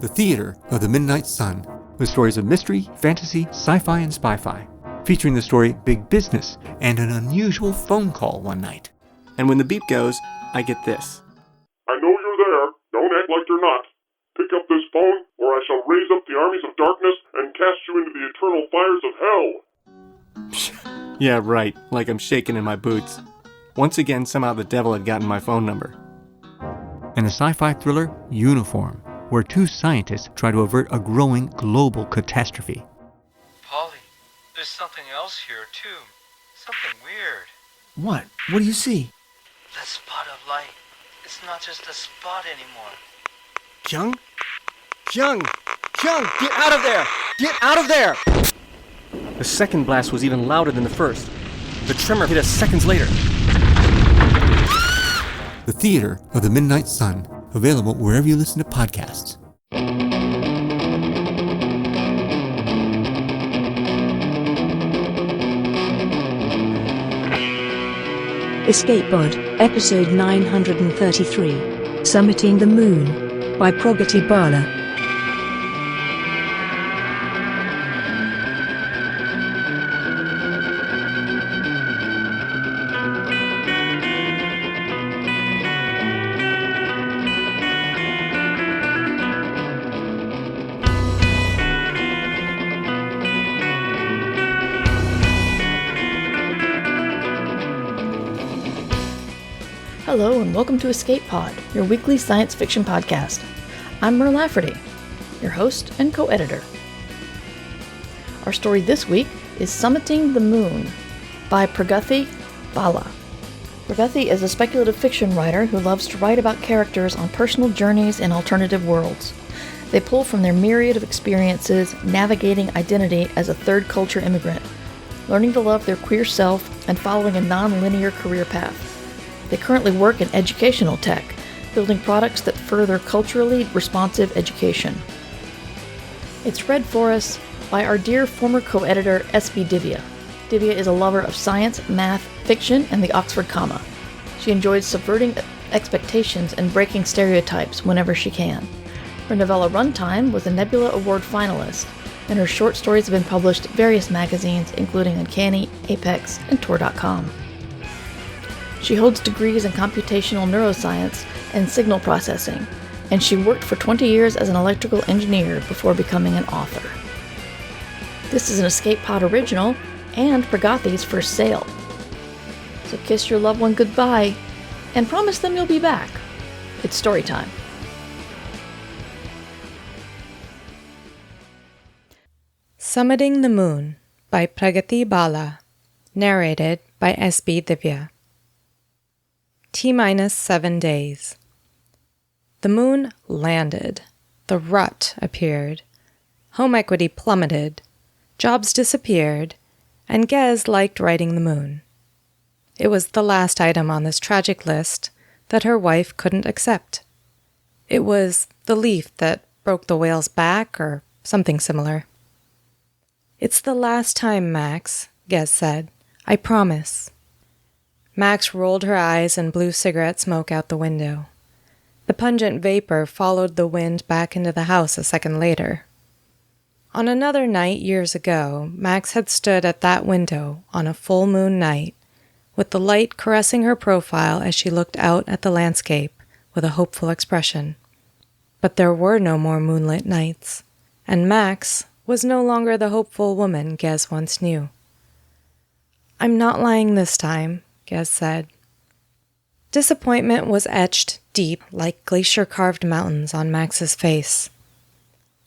The Theater of the Midnight Sun, with stories of mystery, fantasy, sci-fi, and spy-fi, featuring the story Big Business and an unusual phone call one night. And when the beep goes, I get this. I know you're there. Don't act like you're not. Pick up this phone, or I shall raise up the armies of darkness and cast you into the eternal fires of hell. Yeah, right, like I'm shaking in my boots. Once again, somehow the devil had gotten my phone number. And a sci-fi thriller, Uniform, where two scientists try to avert a growing global catastrophe. Polly, there's something else here, too. Something weird. What? What do you see? That spot of light. It's not just a spot anymore. Kyung? Kyung! Kyung, get out of there! Get out of there! The second blast was even louder than the first. The tremor hit us seconds later. The Theater of the Midnight Sun, available wherever you listen to podcasts. Escape Pod, Episode 933, Summiting the Moon, by Pragati Bala. Hello and welcome to Escape Pod, your weekly science fiction podcast. I'm Myrna Lafferty, your host and co-editor. Our story this week is Summiting the Moon by Pragati Bala. Pragati is a speculative fiction writer who loves to write about characters on personal journeys in alternative worlds. They pull from their myriad of experiences navigating identity as a third culture immigrant, learning to love their queer self and following a non-linear career path. They currently work in educational tech, building products that further culturally responsive education. It's read for us by our dear former co-editor, S.B. Divya. Divya is a lover of science, math, fiction, and the Oxford comma. She enjoys subverting expectations and breaking stereotypes whenever she can. Her novella Runtime was a Nebula Award finalist, and her short stories have been published in various magazines, including Uncanny, Apex, and Tor.com. She holds degrees in computational neuroscience and signal processing, and she worked for 20 years as an electrical engineer before becoming an author. This is an Escape Pod original and Pragati's first sale. So kiss your loved one goodbye and promise them you'll be back. It's story time. Summiting the Moon by Pragati Bala, narrated by S.B. Divya. T-minus 7 days. The moon landed. The rut appeared. Home equity plummeted. Jobs disappeared. And Gez liked riding the moon. It was the last item on this tragic list that her wife couldn't accept. It was the leaf that broke the whale's back or something similar. "It's the last time, Max," Gez said. "I promise." Max rolled her eyes and blew cigarette smoke out the window. The pungent vapor followed the wind back into the house a second later. On another night years ago, Max had stood at that window on a full moon night, with the light caressing her profile as she looked out at the landscape with a hopeful expression. But there were no more moonlit nights, and Max was no longer the hopeful woman Gez once knew. "I'm not lying this time," Gez said. Disappointment was etched deep like glacier-carved mountains on Max's face.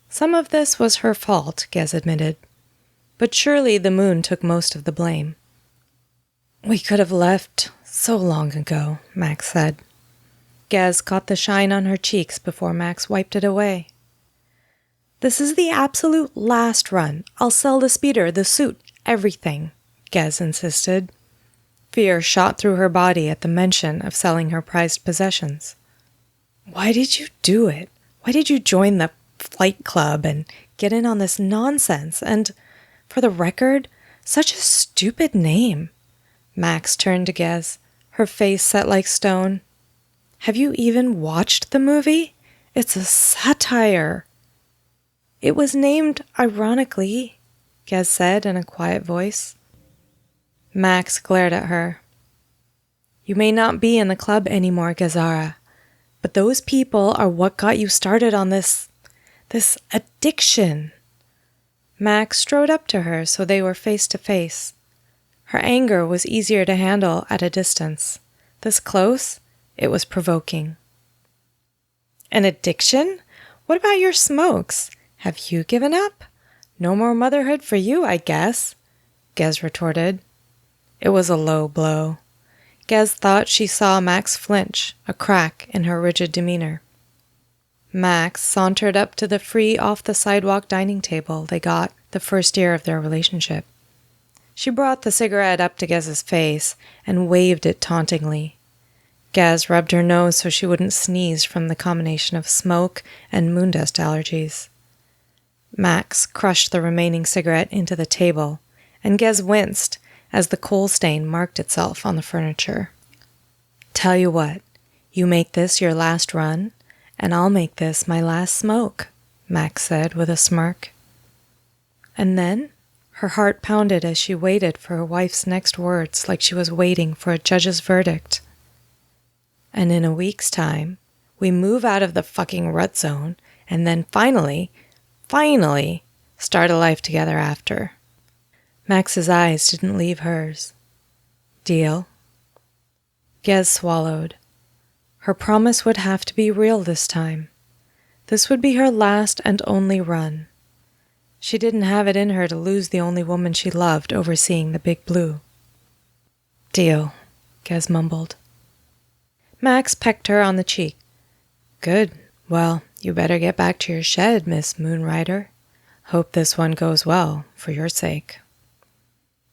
Some of this was her fault, Gez admitted, but surely the moon took most of the blame. "We could have left so long ago," Max said. Gez caught the shine on her cheeks before Max wiped it away. "This is the absolute last run. I'll sell the speeder, the suit, everything," Gez insisted. Fear shot through her body at the mention of selling her prized possessions. "Why did you do it? Why did you join the flight club and get in on this nonsense? And, for the record, such a stupid name." Max turned to Gez, her face set like stone. "Have you even watched the movie? It's a satire." It was named ironically, Gez said in a quiet voice. Max glared at her. You may not be in the club anymore, Gezara, but those people are what got you started on this addiction. Max strode up to her so they were face to face. Her anger was easier to handle at a distance. This close, it was provoking. An addiction? What about your smokes? Have you given up? No more motherhood for you, I guess, Gez retorted. It was a low blow. Gez thought she saw Max flinch, a crack in her rigid demeanor. Max sauntered up to the free off-the-sidewalk dining table they got the first year of their relationship. She brought the cigarette up to Gez's face and waved it tauntingly. Gez rubbed her nose so she wouldn't sneeze from the combination of smoke and moondust allergies. Max crushed the remaining cigarette into the table, and Gez winced as the coal stain marked itself on the furniture. Tell you what, you make this your last run, and I'll make this my last smoke, Max said with a smirk. And then her heart pounded as she waited for her wife's next words like she was waiting for a judge's verdict. And in a week's time, we move out of the fucking rut zone, and then finally, start a life together after. Max's eyes didn't leave hers. Deal? Gez swallowed. Her promise would have to be real this time. This would be her last and only run. She didn't have it in her to lose the only woman she loved overseeing the Big Blue. Deal, Gez mumbled. Max pecked her on the cheek. Good. Well, you better get back to your shed, Miss Moonrider. Hope this one goes well, for your sake.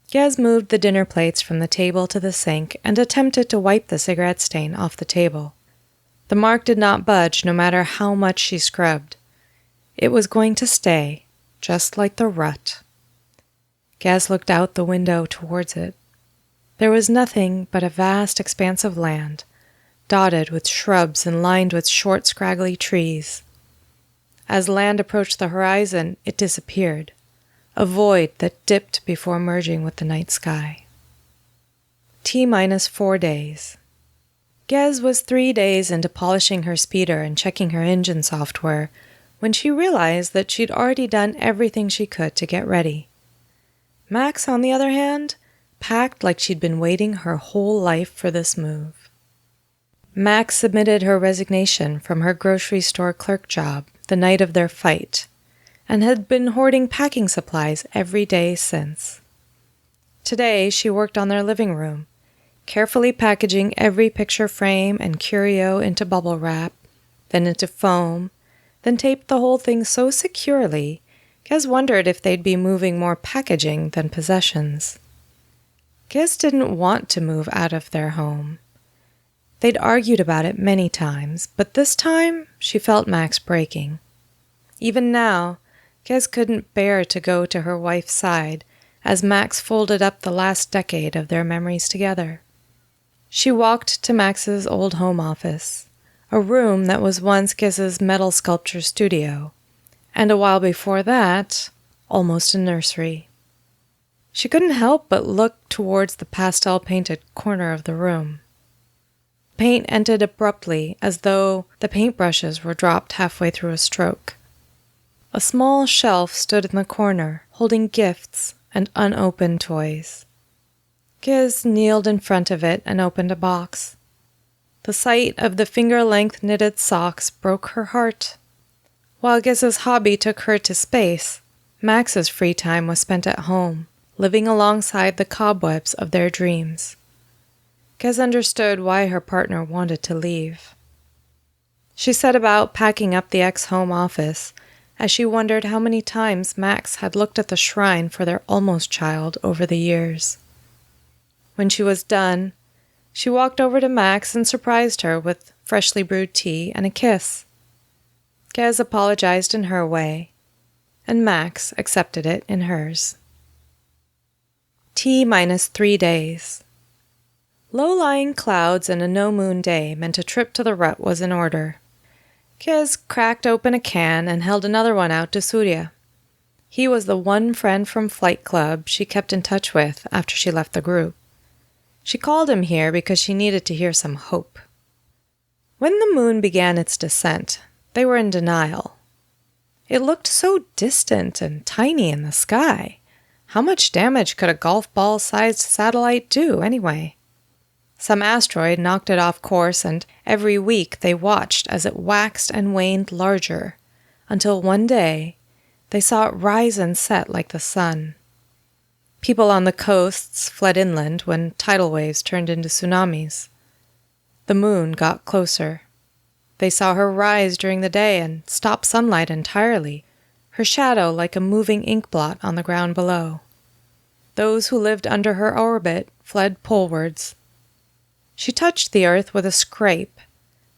Gez moved the dinner plates from the table to the sink and attempted to wipe the cigarette stain off the table. The mark did not budge no matter how much she scrubbed. It was going to stay, just like the rut. Gez looked out the window towards it. There was nothing but a vast expanse of land, dotted with shrubs and lined with short, scraggly trees. As land approached the horizon, it disappeared, a void that dipped before merging with the night sky. T-4 days. Gez was 3 days into polishing her speeder and checking her engine software when she realized that she'd already done everything she could to get ready. Max, on the other hand, packed like she'd been waiting her whole life for this move. Max submitted her resignation from her grocery store clerk job the night of their fight, and had been hoarding packing supplies every day since. Today she worked on their living room, carefully packaging every picture frame and curio into bubble wrap, then into foam, then taped the whole thing so securely, Gez wondered if they'd be moving more packaging than possessions. Gez didn't want to move out of their home. They'd argued about it many times, but this time she felt Max breaking. Even now, Gez couldn't bear to go to her wife's side as Max folded up the last decade of their memories together. She walked to Max's old home office, a room that was once Gez's metal sculpture studio, and a while before that, almost a nursery. She couldn't help but look towards the pastel-painted corner of the room. Paint ended abruptly, as though the paintbrushes were dropped halfway through a stroke. A small shelf stood in the corner, holding gifts and unopened toys. Gez kneeled in front of it and opened a box. The sight of the finger-length knitted socks broke her heart. While Gez's hobby took her to space, Max's free time was spent at home, living alongside the cobwebs of their dreams. Gez understood why her partner wanted to leave. She set about packing up the ex-home office as she wondered how many times Max had looked at the shrine for their almost child over the years. When she was done, she walked over to Max and surprised her with freshly brewed tea and a kiss. Gez apologized in her way, and Max accepted it in hers. T-3 days. Low-lying clouds and a no-moon day meant a trip to the rut was in order. Gez cracked open a can and held another one out to Surya. He was the one friend from Flight Club she kept in touch with after she left the group. She called him here because she needed to hear some hope. When the moon began its descent, they were in denial. It looked so distant and tiny in the sky. How much damage could a golf ball-sized satellite do, anyway? Some asteroid knocked it off course, and every week they watched as it waxed and waned larger, until one day they saw it rise and set like the sun. People on the coasts fled inland when tidal waves turned into tsunamis. The moon got closer. They saw her rise during the day and stop sunlight entirely, her shadow like a moving ink blot on the ground below. Those who lived under her orbit fled polewards. She touched the earth with a scrape,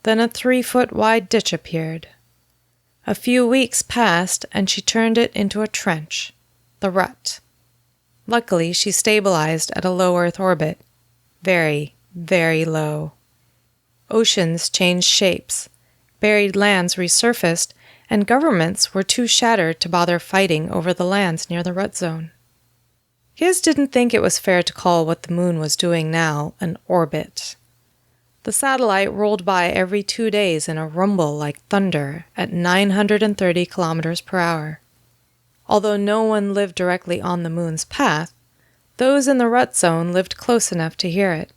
then a 3-foot-wide ditch appeared. A few weeks passed, and she turned it into a trench, the rut. Luckily, she stabilized at a low Earth orbit. Very, very low. Oceans changed shapes, buried lands resurfaced, and governments were too shattered to bother fighting over the lands near the rut zone. Gez didn't think it was fair to call what the moon was doing now an orbit. The satellite rolled by every 2 days in a rumble like thunder at 930 kilometers per hour. Although no one lived directly on the moon's path, those in the rut zone lived close enough to hear it.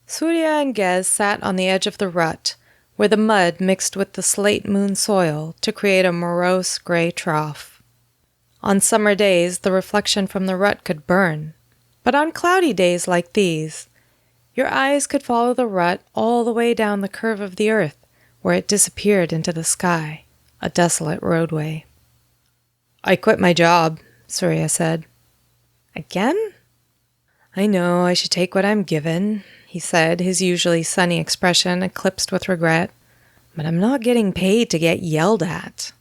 Surya and Gez sat on the edge of the rut, where the mud mixed with the slate moon soil to create a morose gray trough. On summer days, the reflection from the rut could burn, but on cloudy days like these, your eyes could follow the rut all the way down the curve of the earth, where it disappeared into the sky, a desolate roadway. "I quit my job," Surya said. "Again?" "I know I should take what I'm given," he said, his usually sunny expression eclipsed with regret. "But I'm not getting paid to get yelled at."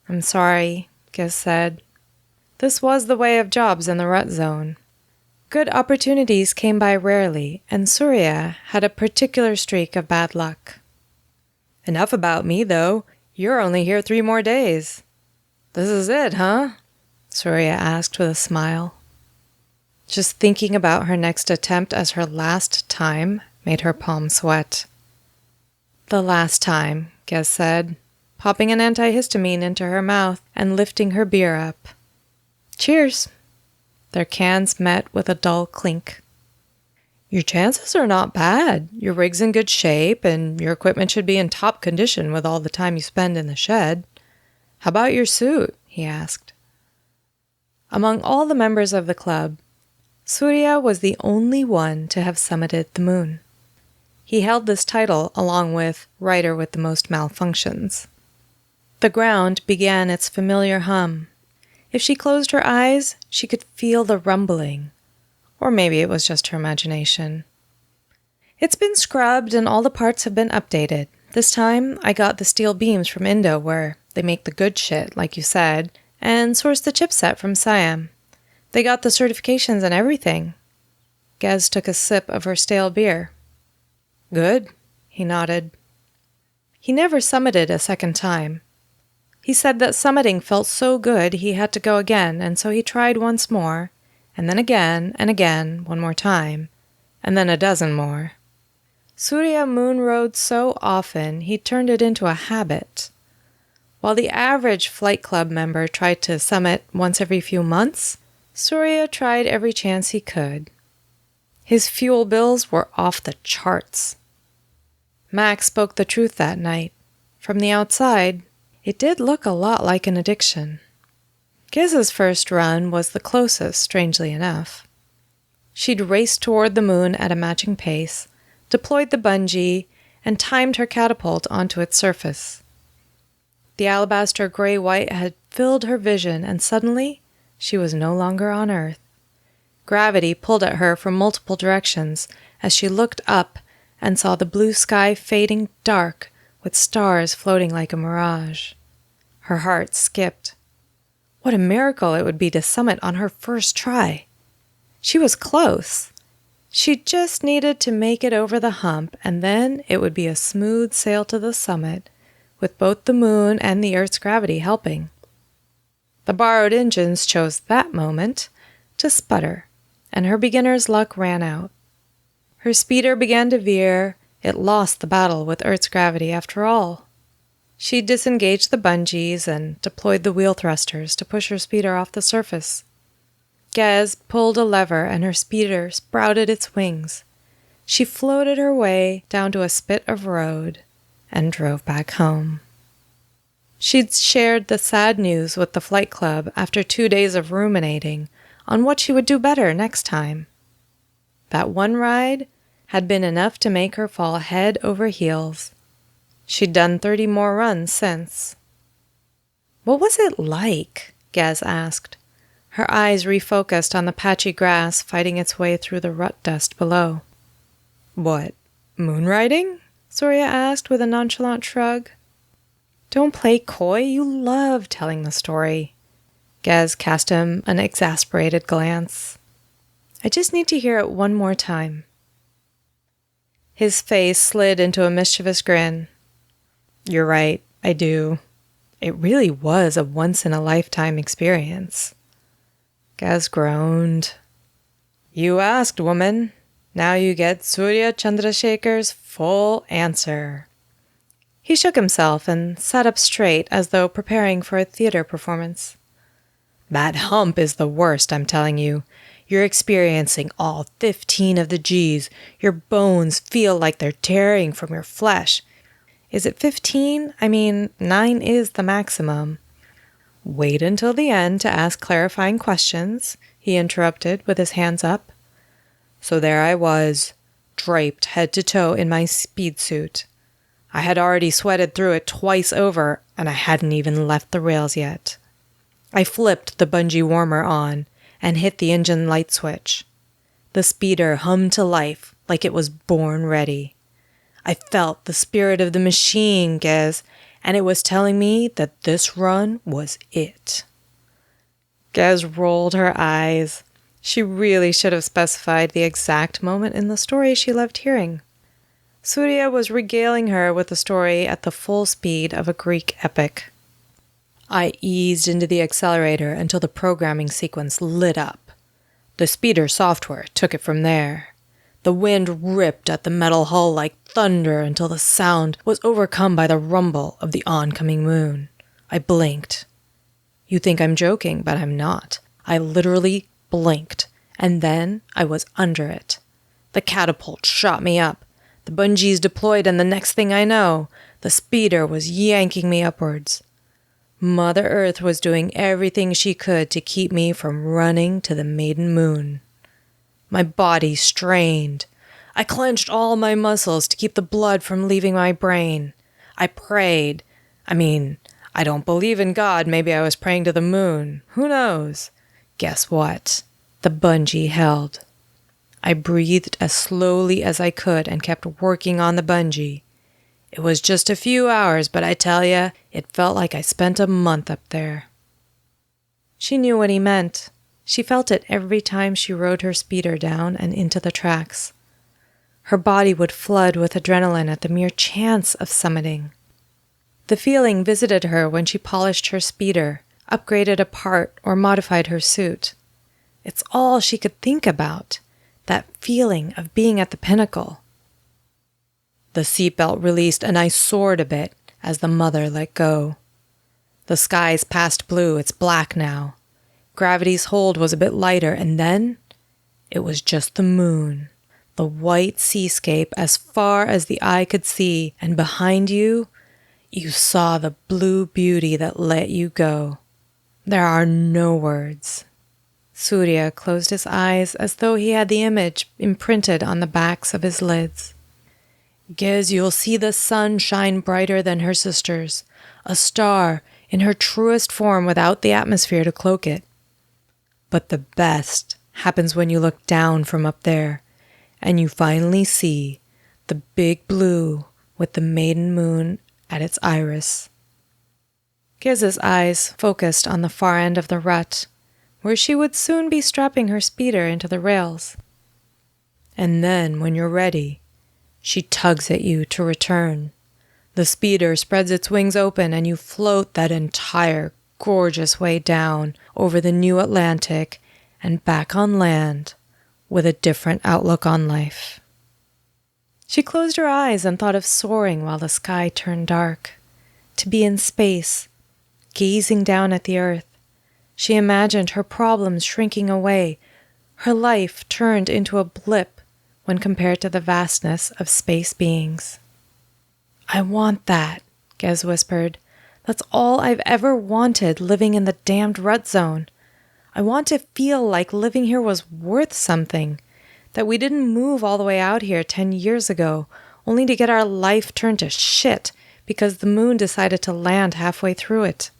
"I'm sorry," Gez said. This was the way of jobs in the rut zone. Good opportunities came by rarely, and Surya had a particular streak of bad luck. "Enough about me, though. You're only here 3 more days." "This is it, huh?" Surya asked with a smile. Just thinking about her next attempt as her last time made her palm sweat. "The last time," Gez said, popping an antihistamine into her mouth and lifting her beer up. "Cheers." Their cans met with a dull clink. "Your chances are not bad. Your rig's in good shape, and your equipment should be in top condition with all the time you spend in the shed. How about your suit?" he asked. Among all the members of the club, Surya was the only one to have summited the moon. He held this title along with writer with the most malfunctions. The ground began its familiar hum. If she closed her eyes, she could feel the rumbling. Or maybe it was just her imagination. "It's been scrubbed and all the parts have been updated. This time, I got the steel beams from Indo, where they make the good shit, like you said, and sourced the chipset from Siam. They got the certifications and everything." Gez took a sip of her stale beer. "Good," he nodded. He never summited a second time. He said that summiting felt so good he had to go again, and so he tried once more, and then again and again, one more time, and then a dozen more. Surya moon rode so often he turned it into a habit. While the average Flight Club member tried to summit once every few months, Surya tried every chance he could. His fuel bills were off the charts. Max spoke the truth that night. From the outside, it did look a lot like an addiction. Gez's first run was the closest, strangely enough. She'd raced toward the moon at a matching pace, deployed the bungee, and timed her catapult onto its surface. The alabaster gray-white had filled her vision, and suddenly she was no longer on Earth. Gravity pulled at her from multiple directions as she looked up and saw the blue sky fading dark with stars floating like a mirage. Her heart skipped. What a miracle it would be to summit on her first try. She was close. She just needed to make it over the hump, and then it would be a smooth sail to the summit with both the moon and the Earth's gravity helping. The borrowed engines chose that moment to sputter, and her beginner's luck ran out. Her speeder began to veer. It lost the battle with Earth's gravity after all. She disengaged the bungees and deployed the wheel thrusters to push her speeder off the surface. Gez pulled a lever and her speeder sprouted its wings. She floated her way down to a spit of road and drove back home. She'd shared the sad news with the flight club after 2 days of ruminating on what she would do better next time. That one ride had been enough to make her fall head over heels. She'd done 30 more runs since. "What was it like?" Gez asked. Her eyes refocused on the patchy grass fighting its way through the rut dust below. "What, moon riding?" Surya asked with a nonchalant shrug. "Don't play coy, you love telling the story." Gez cast him an exasperated glance. "I just need to hear it one more time." His face slid into a mischievous grin. "You're right, I do. It really was a once-in-a-lifetime experience." Gez groaned. "You asked, woman. Now you get Surya Chandrasekhar's full answer." He shook himself and sat up straight as though preparing for a theater performance. "That hump is the worst, I'm telling you. You're experiencing all 15 of the G's. Your bones feel like they're tearing from your flesh. Is it 15? I mean, 9 is the maximum." "Wait until the end to ask clarifying questions," he interrupted with his hands up. So there I was, draped head to toe in my speed suit. I had already sweated through it twice over, and I hadn't even left the rails yet. I flipped the bungee warmer on and hit the engine light switch. The speeder hummed to life like it was born ready. I felt the spirit of the machine, Gez, and it was telling me that this run was it. Gez rolled her eyes. She really should have specified the exact moment in the story she loved hearing. Surya was regaling her with the story at the full speed of a Greek epic. I eased into the accelerator until the programming sequence lit up. The speeder software took it from there. The wind ripped at the metal hull like thunder until the sound was overcome by the rumble of the oncoming moon. I blinked. You think I'm joking, but I'm not. I literally blinked, and then I was under it. The catapult shot me up. The bungees deployed, and the next thing I know, the speeder was yanking me upwards. Mother Earth was doing everything she could to keep me from running to the maiden moon. My body strained. I clenched all my muscles to keep the blood from leaving my brain. I prayed. I don't believe in God. Maybe I was praying to the moon. Who knows? Guess what? The bungee held. I breathed as slowly as I could and kept working on the bungee. It was just a few hours, but I tell ya, it felt like I spent a month up there. She knew what he meant. She felt it every time she rode her speeder down and into the tracks. Her body would flood with adrenaline at the mere chance of summiting. The feeling visited her when she polished her speeder, upgraded a part, or modified her suit. It's all she could think about, that feeling of being at the pinnacle. The seatbelt released and I soared a bit as the mother let go. The sky's past blue, it's black now. Gravity's hold was a bit lighter, and then it was just the moon, the white seascape as far as the eye could see, and behind you, you saw the blue beauty that let you go. There are no words. Surya closed his eyes as though he had the image imprinted on the backs of his lids. Gez, you'll see the sun shine brighter than her sisters, a star in her truest form without the atmosphere to cloak it. But the best happens when you look down from up there, and you finally see the big blue with the maiden moon at its iris. Gez's eyes focused on the far end of the rut, where she would soon be strapping her speeder into the rails. And then, when you're ready, she tugs at you to return. The speeder spreads its wings open and you float that entire gorgeous way down over the new Atlantic and back on land with a different outlook on life. She closed her eyes and thought of soaring while the sky turned dark, to be in space, gazing down at the earth. She imagined her problems shrinking away, her life turned into a blip when compared to the vastness of space beings. I want that, Gez whispered. That's all I've ever wanted living in the damned rut zone. I want to feel like living here was worth something, that we didn't move all the way out here 10 years ago, only to get our life turned to shit because the moon decided to land halfway through it.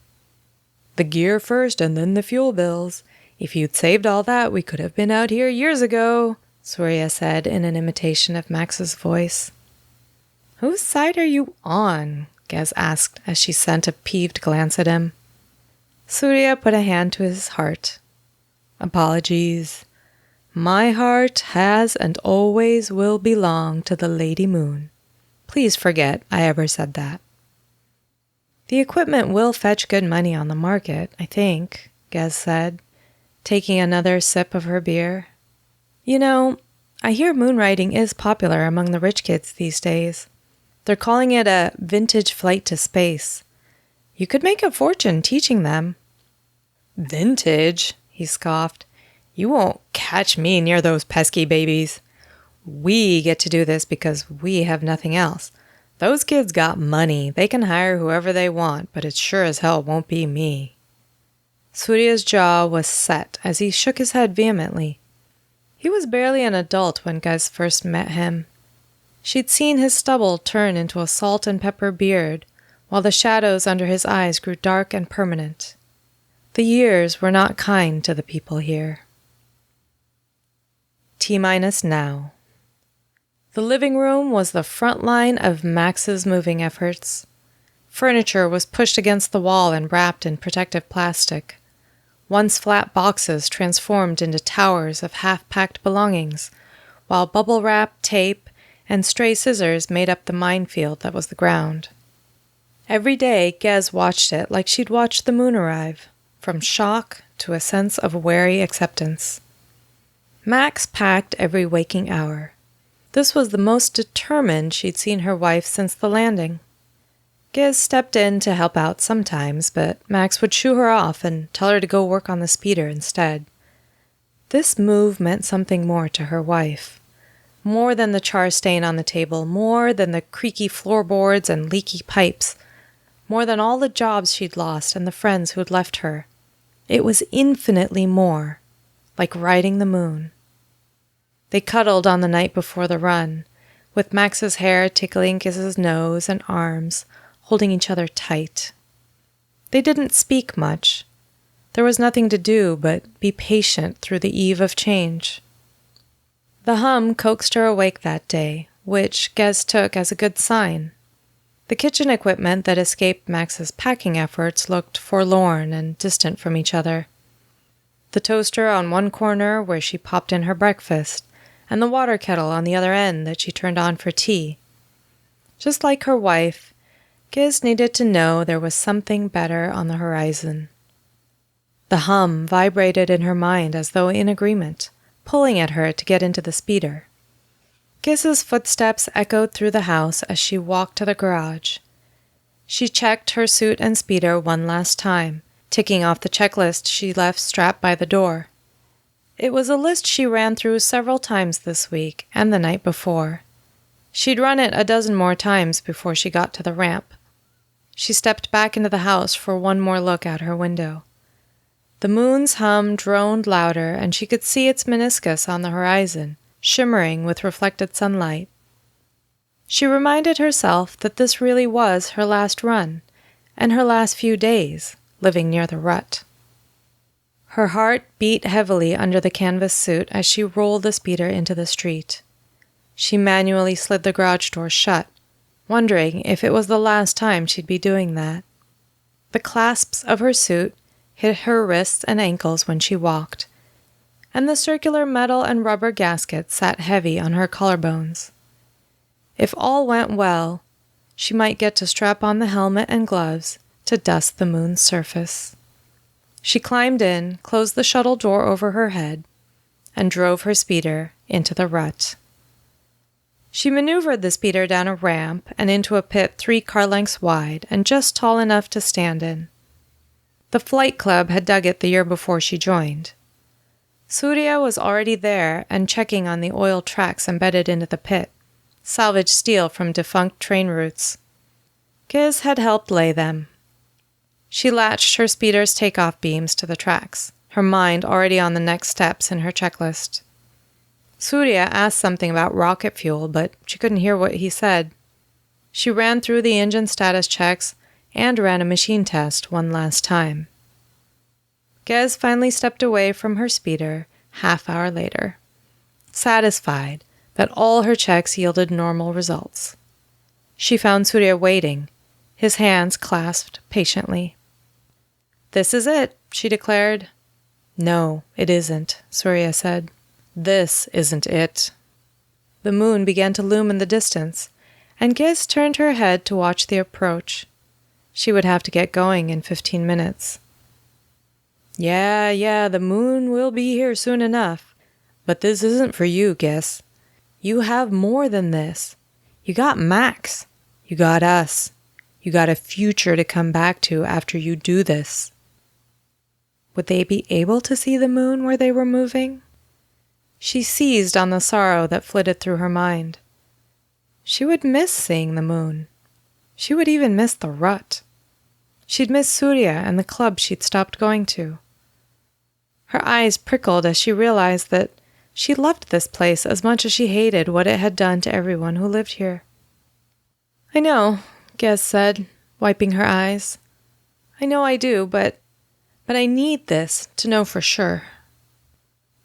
The gear first and then the fuel bills. If you'd saved all that, we could have been out here years ago, Surya said in an imitation of Max's voice. Whose side are you on? Gez asked as she sent a peeved glance at him. Surya put a hand to his heart. Apologies. My heart has and always will belong to the Lady Moon. Please forget I ever said that. The equipment will fetch good money on the market, I think, Gez said, taking another sip of her beer. You know, I hear moonriding is popular among the rich kids these days. They're calling it a vintage flight to space. You could make a fortune teaching them. Vintage? He scoffed. You won't catch me near those pesky babies. We get to do this because we have nothing else. Those kids got money. They can hire whoever they want, but it sure as hell won't be me. Surya's jaw was set as he shook his head vehemently. He was barely an adult when Gez first met him. She'd seen his stubble turn into a salt and pepper beard, while the shadows under his eyes grew dark and permanent. The years were not kind to the people here. T-minus now. The living room was the front line of Max's moving efforts. Furniture was pushed against the wall and wrapped in protective plastic. Once flat boxes transformed into towers of half-packed belongings, while bubble wrap, tape, and stray scissors made up the minefield that was the ground. Every day, Gez watched it like she'd watched the moon arrive, from shock to a sense of wary acceptance. Max packed every waking hour. This was the most determined she'd seen her wife since the landing. Gez stepped in to help out sometimes, but Max would shoo her off and tell her to go work on the speeder instead. This move meant something more to her wife. More than the char stain on the table, more than the creaky floorboards and leaky pipes, more than all the jobs she'd lost and the friends who'd left her. It was infinitely more, like riding the moon. They cuddled on the night before the run, with Max's hair tickling Gez's nose and arms, holding each other tight. They didn't speak much. There was nothing to do but be patient through the eve of change. The hum coaxed her awake that day, which Gez took as a good sign. The kitchen equipment that escaped Max's packing efforts looked forlorn and distant from each other. The toaster on one corner where she popped in her breakfast, and the water kettle on the other end that she turned on for tea. Just like her wife, Gez needed to know there was something better on the horizon. The hum vibrated in her mind as though in agreement, pulling at her to get into the speeder. Gez's footsteps echoed through the house as she walked to the garage. She checked her suit and speeder one last time, ticking off the checklist she left strapped by the door. It was a list she ran through several times this week and the night before. She'd run it a dozen more times before she got to the ramp. She stepped back into the house for one more look out her window. The moon's hum droned louder, and she could see its meniscus on the horizon, shimmering with reflected sunlight. She reminded herself that this really was her last run, and her last few days living near the rut. Her heart beat heavily under the canvas suit as she rolled the speeder into the street. She manually slid the garage door shut, wondering if it was the last time she'd be doing that. The clasps of her suit hit her wrists and ankles when she walked, and the circular metal and rubber gasket sat heavy on her collarbones. If all went well, she might get to strap on the helmet and gloves to dust the moon's surface. She climbed in, closed the shuttle door over her head, and drove her speeder into the rut. She maneuvered the speeder down a ramp and into a pit 3 car lengths wide and just tall enough to stand in. The flight club had dug it the year before she joined. Surya was already there and checking on the oil tracks embedded into the pit, salvaged steel from defunct train routes. Giz had helped lay them. She latched her speeder's takeoff beams to the tracks, her mind already on the next steps in her checklist. Surya asked something about rocket fuel, but she couldn't hear what he said. She ran through the engine status checks and ran a machine test one last time. Gez finally stepped away from her speeder half-hour later, satisfied that all her checks yielded normal results. She found Surya waiting, his hands clasped patiently. "This is it," she declared. "No, it isn't," Surya said. "This isn't it." The moon began to loom in the distance, and Giz turned her head to watch the approach. She would have to get going in 15 minutes. Yeah, the moon will be here soon enough. But this isn't for you, Giz. You have more than this. You got Max. You got us. You got a future to come back to after you do this. Would they be able to see the moon where they were moving? She seized on the sorrow that flitted through her mind. She would miss seeing the moon. She would even miss the rut. She'd miss Surya and the club she'd stopped going to. Her eyes prickled as she realized that she loved this place as much as she hated what it had done to everyone who lived here. "I know," Gez said, wiping her eyes. "I know I do, but I need this to know for sure."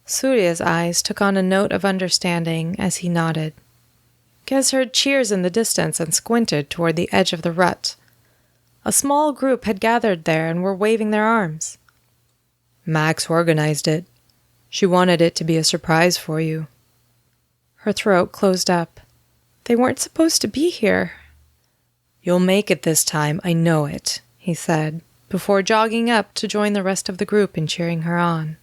Surya's eyes took on a note of understanding as he nodded. Gez heard cheers in the distance and squinted toward the edge of the rut. A small group had gathered there and were waving their arms. "Max organized it. She wanted it to be a surprise for you." Her throat closed up. They weren't supposed to be here. "You'll make it this time, I know it," he said, before jogging up to join the rest of the group in cheering her on.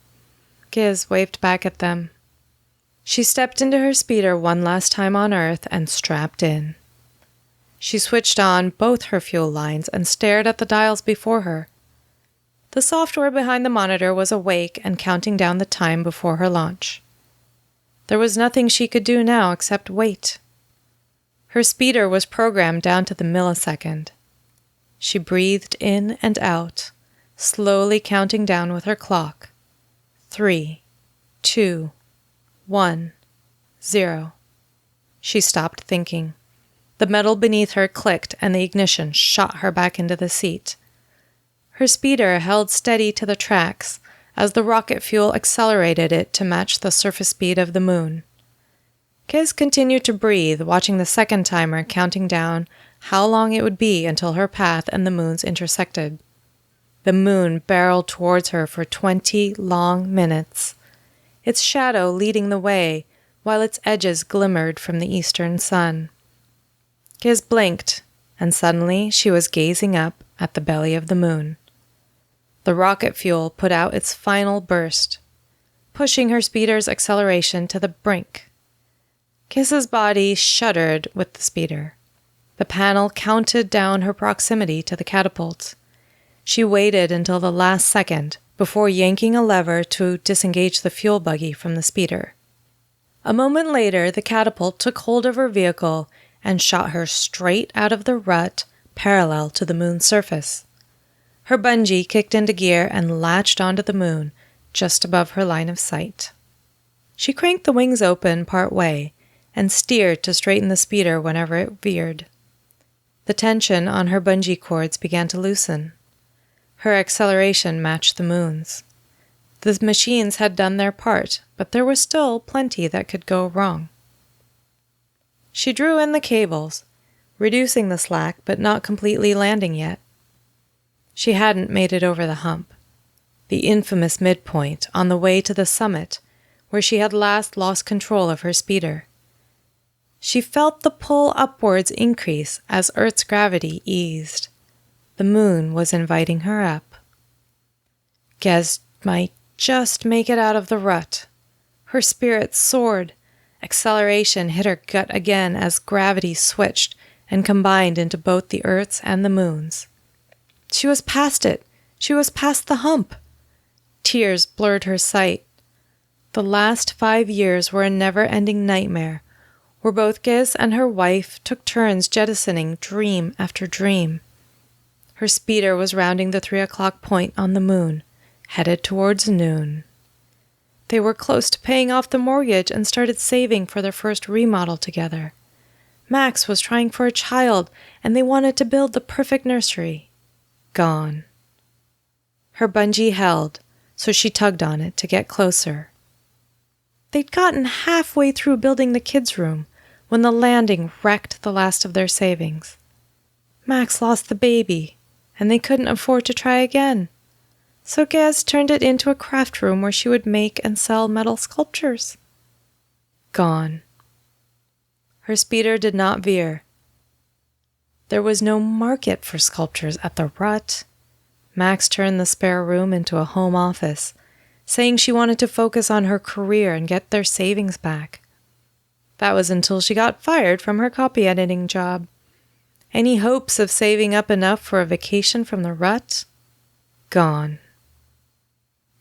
Giz waved back at them. She stepped into her speeder one last time on Earth and strapped in. She switched on both her fuel lines and stared at the dials before her. The software behind the monitor was awake and counting down the time before her launch. There was nothing she could do now except wait. Her speeder was programmed down to the millisecond. She breathed in and out, slowly counting down with her clock. 3, 2, 1, 0. She stopped thinking. The metal beneath her clicked and the ignition shot her back into the seat. Her speeder held steady to the tracks as the rocket fuel accelerated it to match the surface speed of the moon. Giz continued to breathe, watching the second timer counting down how long it would be until her path and the moon's intersected. The moon barreled towards her for 20 long minutes, its shadow leading the way while its edges glimmered from the eastern sun. Giz blinked, and suddenly she was gazing up at the belly of the moon. The rocket fuel put out its final burst, pushing her speeder's acceleration to the brink. Giz's body shuddered with the speeder. The panel counted down her proximity to the catapult. She waited until the last second before yanking a lever to disengage the fuel buggy from the speeder. A moment later, the catapult took hold of her vehicle and shot her straight out of the rut parallel to the moon's surface. Her bungee kicked into gear and latched onto the moon just above her line of sight. She cranked the wings open part way and steered to straighten the speeder whenever it veered. The tension on her bungee cords began to loosen. Her acceleration matched the moon's. The machines had done their part, but there was still plenty that could go wrong. She drew in the cables, reducing the slack but not completely landing yet. She hadn't made it over the hump, the infamous midpoint on the way to the summit where she had last lost control of her speeder. She felt the pull upwards increase as Earth's gravity eased. The moon was inviting her up. Gez might just make it out of the rut. Her spirit soared. Acceleration hit her gut again as gravity switched and combined into both the Earth's and the moon's. She was past it. She was past the hump. Tears blurred her sight. The last 5 years were a never-ending nightmare, where both Gez and her wife took turns jettisoning dream after dream. Her speeder was rounding the 3 o'clock point on the moon, headed towards noon. They were close to paying off the mortgage and started saving for their first remodel together. Max was trying for a child, and they wanted to build the perfect nursery. Gone. Her bungee held, so she tugged on it to get closer. They'd gotten halfway through building the kids' room when the landing wrecked the last of their savings. Max lost the baby, and they couldn't afford to try again. So Gez turned it into a craft room where she would make and sell metal sculptures. Gone. Her speeder did not veer. There was no market for sculptures at the Rut. Max turned the spare room into a home office, saying she wanted to focus on her career and get their savings back. That was until she got fired from her copy editing job. Any hopes of saving up enough for a vacation from the Rut? Gone.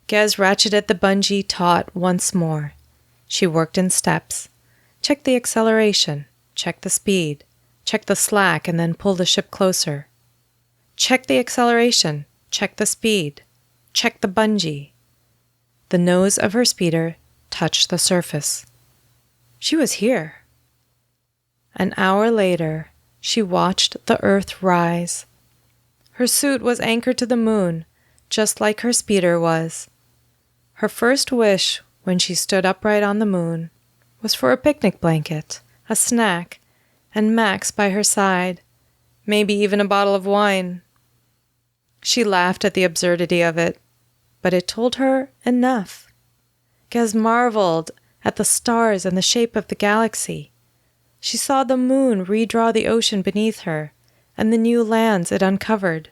Gez ratcheted the bungee taut once more. She worked in steps. Check the acceleration, check the speed, check the slack, and then pull the ship closer. Check the acceleration, check the speed, check the bungee. The nose of her speeder touched the surface. She was here. An hour later, she watched the Earth rise. Her suit was anchored to the moon, just like her speeder was. Her first wish, when she stood upright on the moon, was for a picnic blanket, a snack, and Max by her side, maybe even a bottle of wine. She laughed at the absurdity of it, but it told her enough. Gez marveled at the stars and the shape of the galaxy. She saw the moon redraw the ocean beneath her and the new lands it uncovered.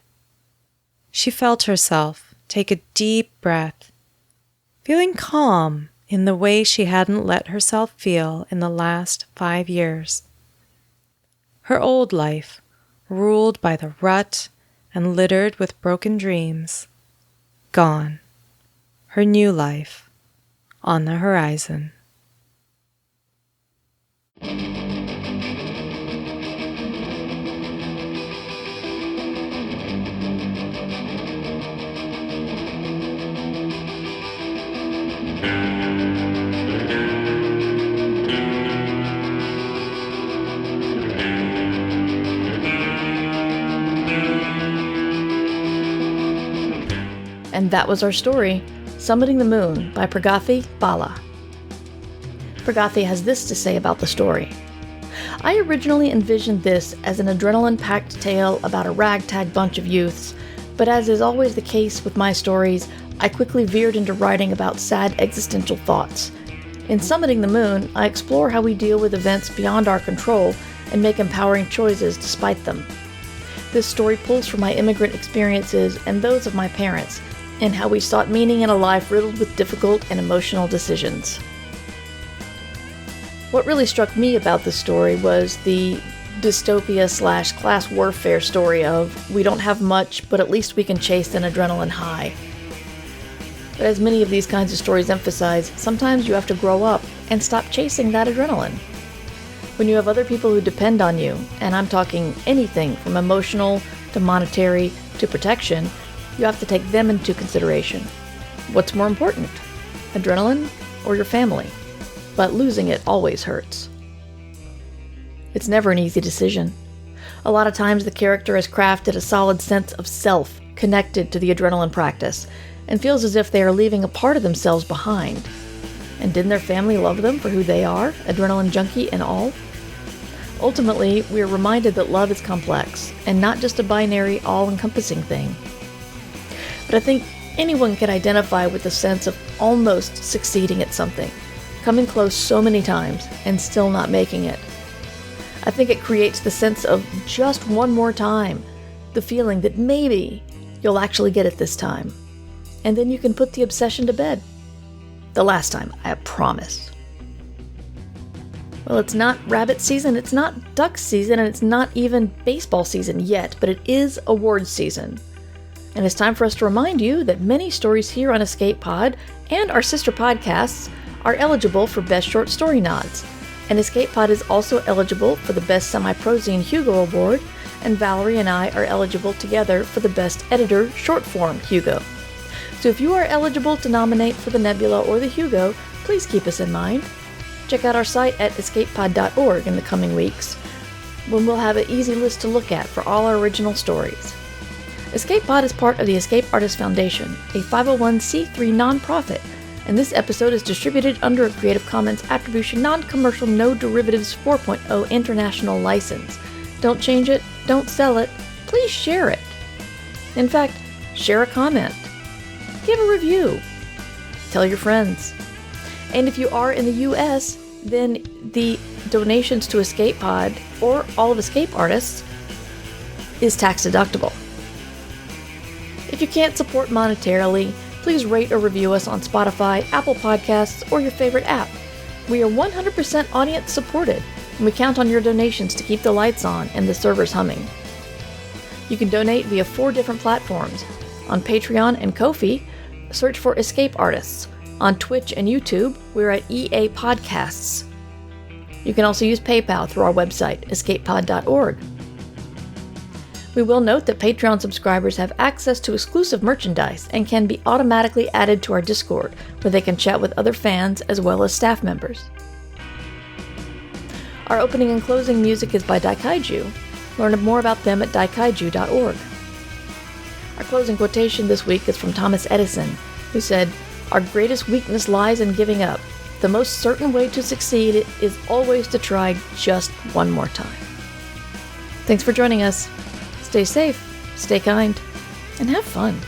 She felt herself take a deep breath, feeling calm in the way she hadn't let herself feel in the last 5 years. Her old life, ruled by the rut and littered with broken dreams, gone. Her new life on the horizon. And that was our story, Summiting the Moon by Pragathi Bala. Pragathi has this to say about the story. I originally envisioned this as an adrenaline-packed tale about a ragtag bunch of youths, but as is always the case with my stories, I quickly veered into writing about sad existential thoughts. In Summiting the Moon, I explore how we deal with events beyond our control and make empowering choices despite them. This story pulls from my immigrant experiences and those of my parents, and how we sought meaning in a life riddled with difficult and emotional decisions. What really struck me about this story was the dystopia/class warfare story of, we don't have much, but at least we can chase an adrenaline high. But as many of these kinds of stories emphasize, sometimes you have to grow up and stop chasing that adrenaline. When you have other people who depend on you, and I'm talking anything from emotional to monetary to protection, you have to take them into consideration. What's more important, adrenaline or your family? But losing it always hurts. It's never an easy decision. A lot of times the character has crafted a solid sense of self connected to the adrenaline practice, and feels as if they are leaving a part of themselves behind. And didn't their family love them for who they are, adrenaline junkie and all? Ultimately, we are reminded that love is complex, and not just a binary, all-encompassing thing. But I think anyone can identify with the sense of almost succeeding at something, coming close so many times, and still not making it. I think it creates the sense of just one more time, the feeling that maybe you'll actually get it this time. And then you can put the obsession to bed. The last time, I promise. Well, it's not rabbit season, it's not duck season, and it's not even baseball season yet, but it is awards season. And it's time for us to remind you that many stories here on Escape Pod and our sister podcasts are eligible for Best Short Story nods. And Escape Pod is also eligible for the Best Semi-Prozine Hugo Award, and Valerie and I are eligible together for the Best Editor Short Form Hugo. So if you are eligible to nominate for the Nebula or the Hugo, please keep us in mind. Check out our site at escapepod.org in the coming weeks, when we'll have an easy list to look at for all our original stories. Escape Pod is part of the Escape Artists Foundation, a 501c3 nonprofit, and this episode is distributed under a Creative Commons Attribution Non-Commercial No Derivatives 4.0 International License. Don't change it, don't sell it, please share it. In fact, share a comment. Give a review. Tell your friends. And if you are in the US, then the donations to Escape Pod, or all of Escape Artists, is tax deductible. If you can't support monetarily, please rate or review us on Spotify, Apple Podcasts, or your favorite app. We are 100% audience supported, and we count on your donations to keep the lights on and the servers humming. You can donate via 4 different platforms. On Patreon and Ko-fi, search for Escape Artists. On Twitch and YouTube, we're at EA Podcasts. You can also use PayPal through our website, escapepod.org. We will note that Patreon subscribers have access to exclusive merchandise and can be automatically added to our Discord, where they can chat with other fans as well as staff members. Our opening and closing music is by Daikaiju. Learn more about them at daikaiju.org. Our closing quotation this week is from Thomas Edison, who said, "Our greatest weakness lies in giving up. The most certain way to succeed is always to try just one more time." Thanks for joining us. Stay safe, stay kind, and have fun.